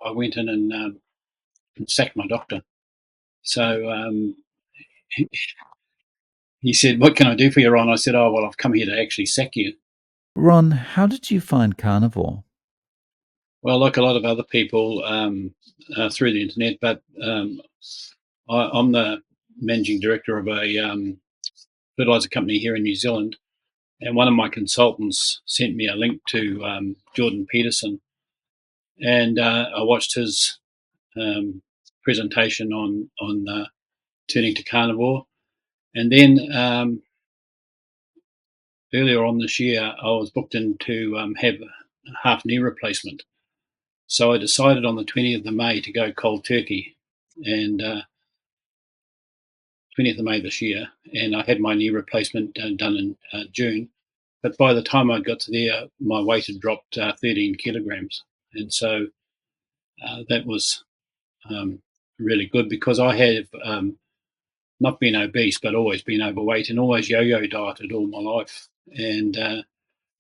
I went in and sacked my doctor. So he, he said, "What can I do for you, Ron?" I said, "Oh, well, I've come here to actually sack you." Ron, how did you find Carnivore? Well, like a lot of other people, through the internet, but I'm the managing director of a fertilizer company here in New Zealand, and one of my consultants sent me a link to Jordan Peterson, and I watched his um, presentation on turning to carnivore, and then earlier on this year, I was booked in to have a half knee replacement. So I decided on the 20th of May to go cold turkey, and 20th of May this year, and I had my knee replacement done in June. But by the time I got to there, my weight had dropped 13 kilograms, and so that was um, really good because I have not been obese, but always been overweight and always yo-yo dieted all my life. And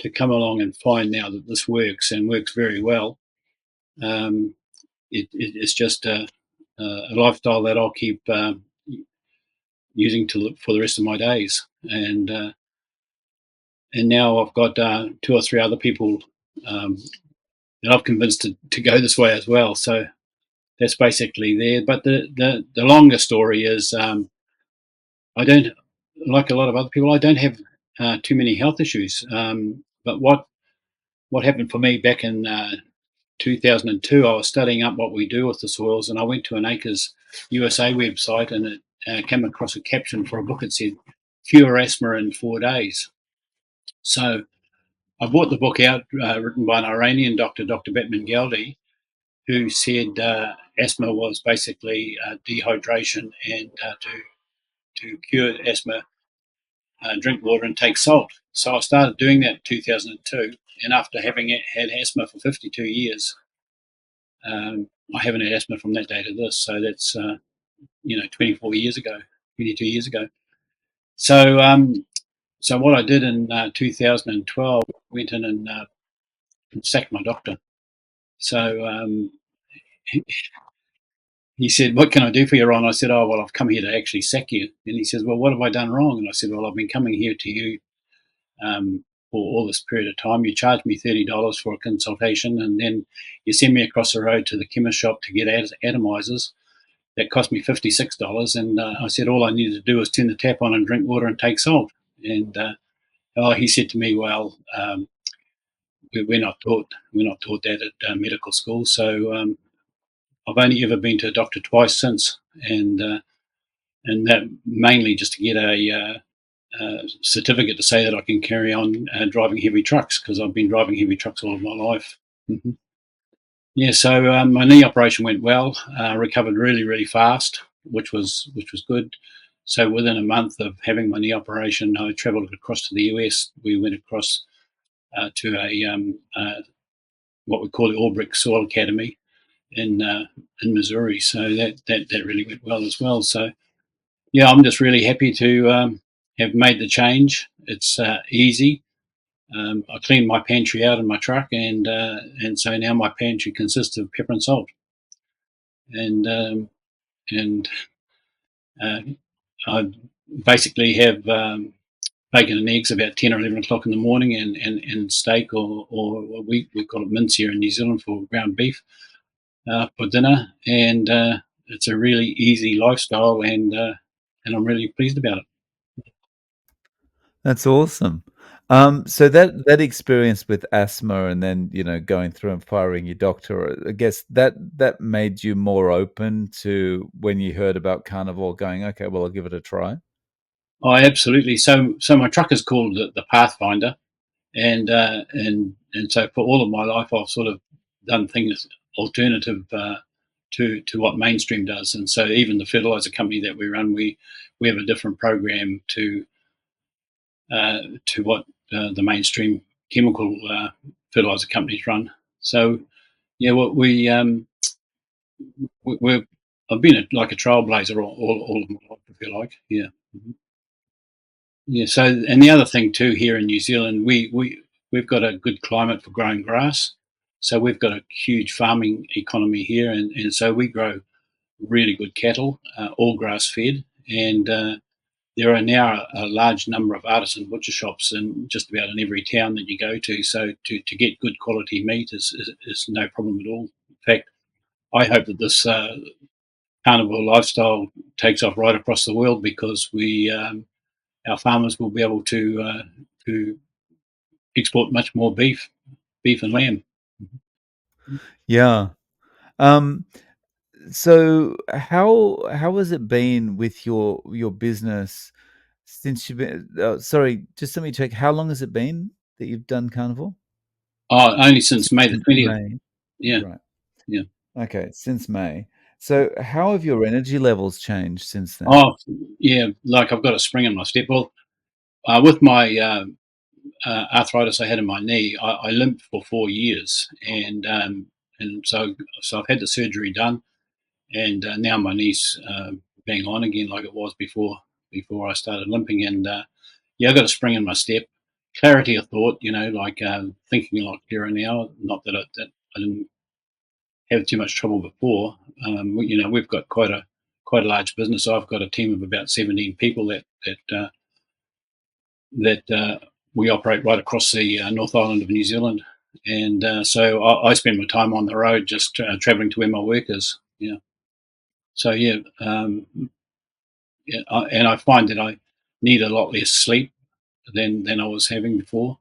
to come along and find now that this works and works very well, um, it's just a lifestyle that I'll keep using for the rest of my days. And now I've got two or three other people um, that I've convinced to go this way as well. So that's basically there. But the longer story is I don't, like a lot of other people, I don't have too many health issues. But what happened for me back in 2002, I was studying up what we do with the soils, and I went to an Acres USA website, and it came across a caption for a book that said "Cure Asthma in 4 days." So I bought the book out, written by an Iranian doctor, Dr. Batman Galdi, who said asthma was basically dehydration, and to cure asthma, drink water and take salt. So I started doing that in 2002, and after having had asthma for 52 years, I haven't had asthma from that day to this. So that's 24 years ago, 22 years ago. So so what I did in 2012, went in and sacked my doctor. So he said, "What can I do for you, Ron?" I said, "Oh, well, I've come here to actually sack you." And he says, "Well, what have I done wrong?" And I said, "Well, I've been coming here to you for all this period of time. You charge me $30 for a consultation, and then you send me across the road to the chemist shop to get atomizers. That cost me $56." And I said, "All I needed to do was turn the tap on and drink water and take salt." And he said to me, "Well, we're not taught that at medical school. So I've only ever been to a doctor twice since, and that mainly just to get a certificate to say that I can carry on driving heavy trucks because I've been driving heavy trucks all of my life." Mm-hmm. Yeah, so my knee operation went well. Recovered really, really fast, which was good. So within a month of having my knee operation, I travelled across to the US. We went across to a what we call the All Brick Soil Academy in Missouri. So that really went well as well. So yeah, I'm just really happy to have made the change. It's easy. I cleaned my pantry out in my truck, and so now my pantry consists of pepper and salt, and uh, I basically have bacon and eggs about 10 or 11 o'clock in the morning, and steak, or we call it mince here in New Zealand for ground beef for dinner, and it's a really easy lifestyle, and I'm really pleased about it. That's awesome. So that experience with asthma and then, going through and firing your doctor, I guess that made you more open to when you heard about carnivore going, "Okay, well, I'll give it a try." Oh, absolutely. So my truck is called the Pathfinder, and so for all of my life, I've sort of done things alternative to what mainstream does. And so even the fertilizer company that we run, we have a different program to what the mainstream chemical fertilizer companies run. So yeah, what we're I've been like a trailblazer all of my life, if you like. Yeah. Mhm. Yeah. So, and the other thing too, here in New Zealand, we've got a good climate for growing grass. So we've got a huge farming economy here, and so we grow really good cattle, all grass fed, and there are now a large number of artisan butcher shops in just about in every town that you go to. So to get good quality meat is no problem at all. In fact, I hope that this carnivore lifestyle takes off right across the world because our farmers will be able to export much more beef and lamb. Yeah. Um, so how has it been with your business since you've been sorry, just let me check. How long has it been that you've done Carnivore? Oh, only since May the Since 20th. May. Yeah, Right. yeah. Okay, since May. So how have your energy levels changed since then? Oh, yeah. Like I've got a spring in my step. Well, with my arthritis I had in my knee, I limped for 4 years, and so I've had the surgery done, and now my knee's bang on again like it was before I started limping, and yeah, I got a spring in my step, clarity of thought, like thinking a lot clearer now. Not that I didn't have too much trouble before. We've got quite a large business. I've got a team of about 17 people that we operate right across the North Island of New Zealand, and so I spend my time on the road, just travelling to where my work is. Yeah. So yeah, and I find that I need a lot less sleep than I was having before.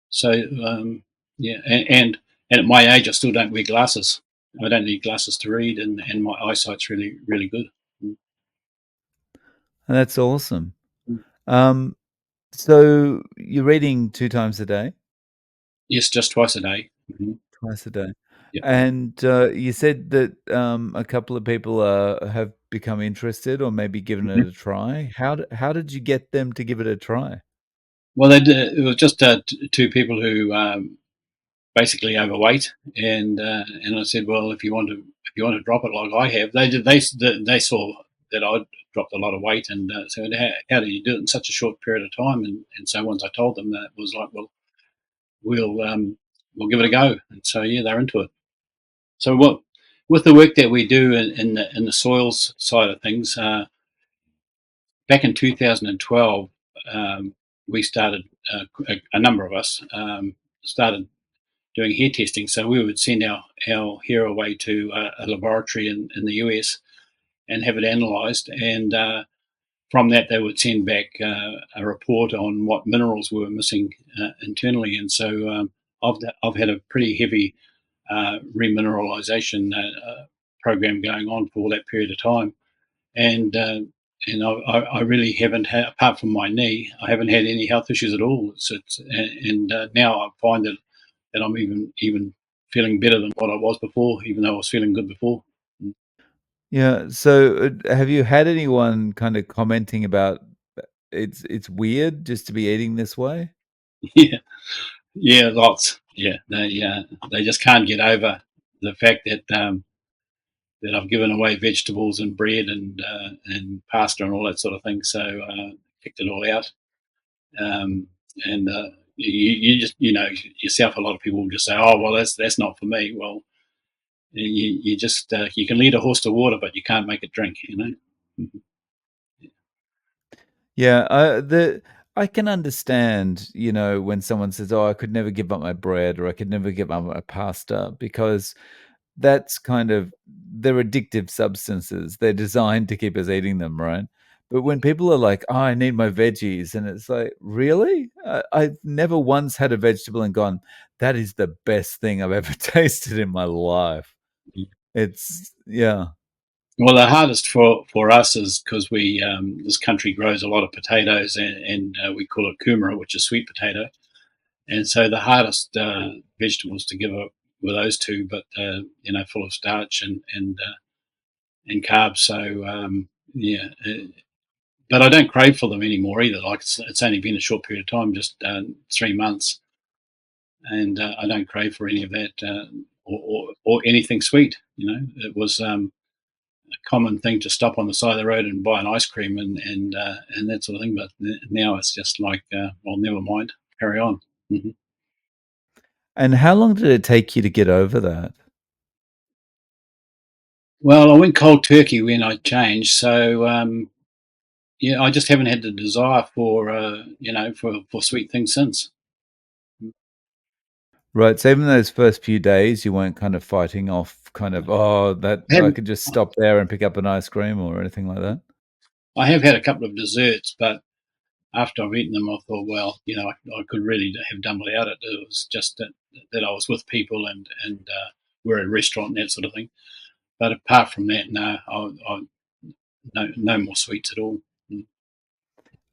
So yeah, and at my age, I still don't wear glasses. I don't need glasses to read, and my eyesight's really good. Mm. That's awesome. Mm. Um, so you're reading 2 times a day? Yes, just twice a day. Twice a day. Yeah. And, you said that, a couple of people, have become interested or maybe given it Mhm. a try. How did you get them to give it a try? Well, it was just two people who basically overweight, and I said, well, if you want to drop it like I have, they saw that I'd dropped a lot of weight, and said, how do you do it in such a short period of time? And so once I told them that, it was like, well, we'll give it a go, and so yeah, they're into it. So what with the work that we do in the soils side of things, back in 2012, we started a number of us started doing hair testing. So we would send our hair away to a laboratory in the US and have it analysed. And from that, they would send back a report on what minerals we were missing internally. And so I've had a pretty heavy remineralisation program going on for that period of time. And I really haven't had, apart from my knee, I haven't had any health issues at all. And now I find that I'm even feeling better than what I was before, even though I was feeling good before. Mm. Yeah, so, have you had anyone kinda commenting about, it's weird just to be eating this way? Yeah, yeah, lots. Yeah, they just can't get over the fact that I've given away vegetables and bread and pasta and all that sort of thing. So kicked it all out. Um, and you just yourself, a lot of people will just say, "Oh, well, that's not for me." Well, you just you can lead a horse to water, but you can't make it drink. Mhm. Yeah, I can understand, when someone says, "Oh, I could never give up my bread," or "I could never give up my pasta," because that's kind of they're addictive substances. They're designed to keep us eating them, right? But when people are like, "Oh, I need my veggies," and it's like, "Really?" I've never once had a vegetable and gone, "That is the best thing I've ever tasted in my life." It's yeah. Well, the hardest for us is because this country grows a lot of potatoes, and we call it kumara, which is sweet potato. And so the hardest vegetables to give up were those two, but full of starch and carbs. So yeah, but I don't crave for them anymore either. Like it's only been a short period of time, just 3 months, and I don't crave for any of that or anything sweet. It was a common thing to stop on the side of the road and buy an ice cream and that sort of thing. But now it's just like, well, never mind, carry on. Hmm. And how long did it take you to get over that? Well, I went cold turkey when I changed, so yeah, I just haven't had the desire for for sweet things since. Right, so even those first few days, you weren't kind of fighting off kind of, "Oh, that I I haven't. could just stop there and pick up an ice cream," or anything like that? I have had a couple of desserts, but after I've eaten them, I thought, well, I could really have done without it. It was just that I was with people and we're at a restaurant and that sort of thing. But apart from that, no, no more sweets at all.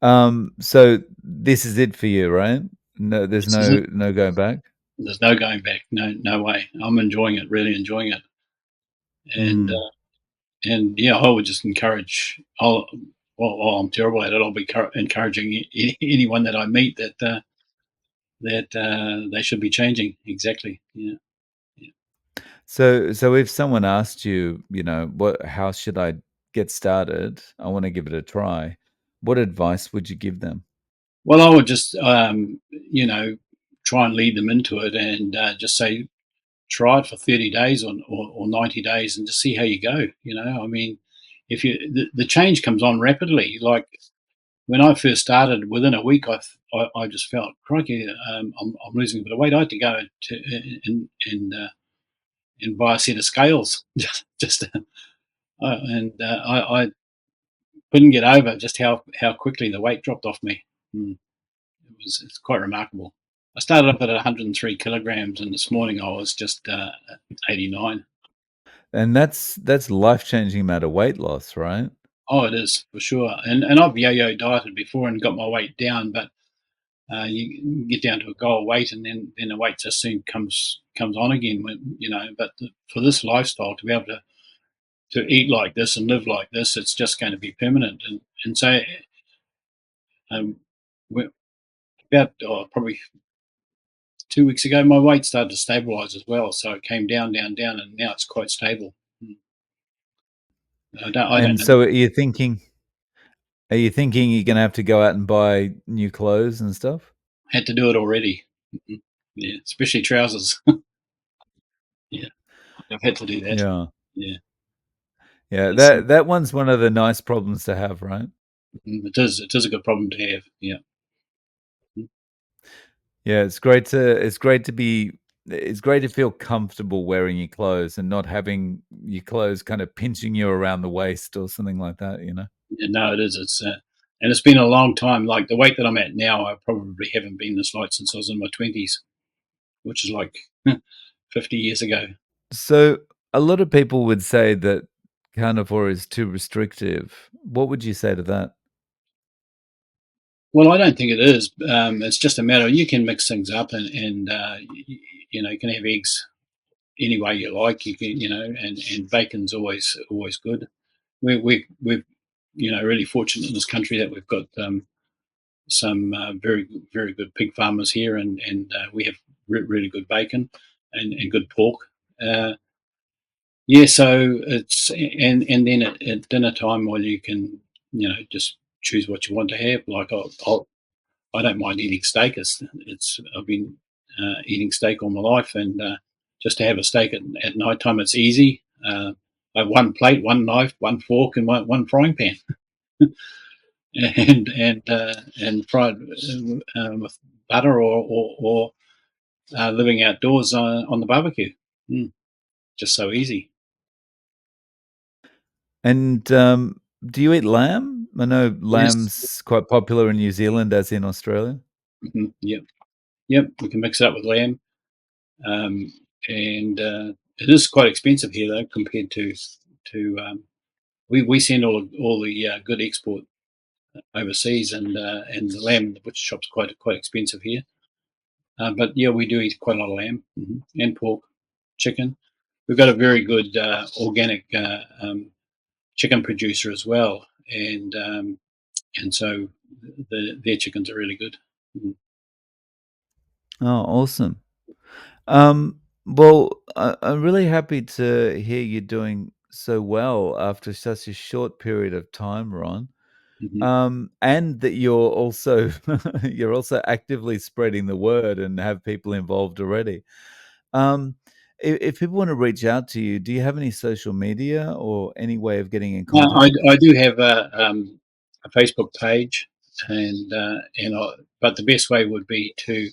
Mm. So this is it for you, right? No, there's This is it. no going back? There's no going back. No way. I'm enjoying it, really enjoying it, and Mm. uh, and yeah, I would just encourage. Well, I'm terrible at it. I'll be encouraging anyone that I meet that they should be changing. Exactly. Yeah. Yeah. So if someone asked you, "What how should I get started? I wanna give it a try." What advice would you give them? Well, I would just try and lead them into it and just say try it for 30 days or 90 days and just see how you go. I mean, if the change comes on rapidly, like when I first started, within a week, I just felt, crikey, I'm losing a bit of weight. I had to go and buy a set of scales, just I couldn't get over just how quickly the weight dropped off me. Mm, it's quite remarkable. I started up at 103 kilograms, and this morning I was just 89. And that's life-changing amount of weight loss, right? Oh, it is for sure. And I've yo-yo dieted before and got my weight down, but you get down to a goal weight, and then the weight just soon comes on again. But for this lifestyle to be able to eat like this and live like this, it's just going to be permanent. And so um, about probably 2 weeks ago, my weight started to stabilise as well. So it came down, down, down, and now it's quite stable. Mm. I don't And know. so are you thinking you're gonna have to go out and buy new clothes and stuff? Had to do it already. Mhm. Yeah, especially trousers. Yeah, I've had to do that. Yeah. Yeah, Yeah, it's that one's one of the nice problems to have, right? it is a good problem to have. Yeah. Mm. Yeah, it's great to feel comfortable wearing your clothes and not having your clothes kind of pinching you around the waist or something like that, you know? Yeah, no, it is. And it's been a long time. Like the weight that I'm at now, I probably haven't been this light since I was in my 20s, which is like 50 years ago. So, a lot of people would say that carnivore is too restrictive. What would you say to that? Well, I don't think it is. It's just a matter you can mix things up and you can have eggs any way you like. You can, and bacon's always good. We're really fortunate in this country that we've got some very good pig farmers here, and we have really good bacon and good pork. Uh, yeah, so it's and then at dinner time, well, you can just choose what you want to have. Like I don't mind eating steak. It's I've been eating steak all my life, and just to have a steak at night time, it's easy. I have one plate, one knife, one fork, and one frying pan, and fried with butter or living outdoors on the barbecue. Mm, just so easy. And, do you eat lamb? I know Yes. lamb's quite popular in New Zealand as in Australia. Yep. Yep. We can mix it up with lamb, um, and it is quite expensive here though compared to we send all the good export overseas, and the lamb in the butcher shop's quite expensive here. But yeah, we do eat quite a lot of lamb and pork, chicken. We've got a very good organic chicken producer as well, and so their chickens are really good. Mhm. Oh, awesome. Well, I'm really happy to hear you're doing so well after such a short period of time, Ron. Hmm. and that you're also you're also actively spreading the word and have people involved already. Um, if people want to reach out to you, do you have any social media or any way of getting in contact? I do have a Facebook page, but the best way would be to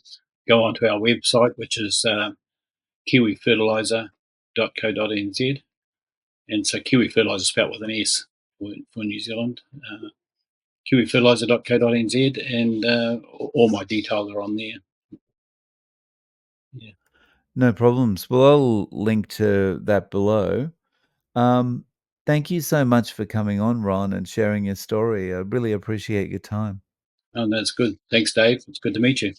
go onto our website, which is kiwifertilizer.co.nz. And so Kiwi Fertilizer spelled with an S for New Zealand. Kiwifertilizer.co.nz, and all my details are on there. Yeah. No problems. Well, I'll link to that below. Um, Thank you so much for coming on, Ron, and sharing your story. I really appreciate your time. Oh, that's good. Thanks, Dave. It's good to meet you.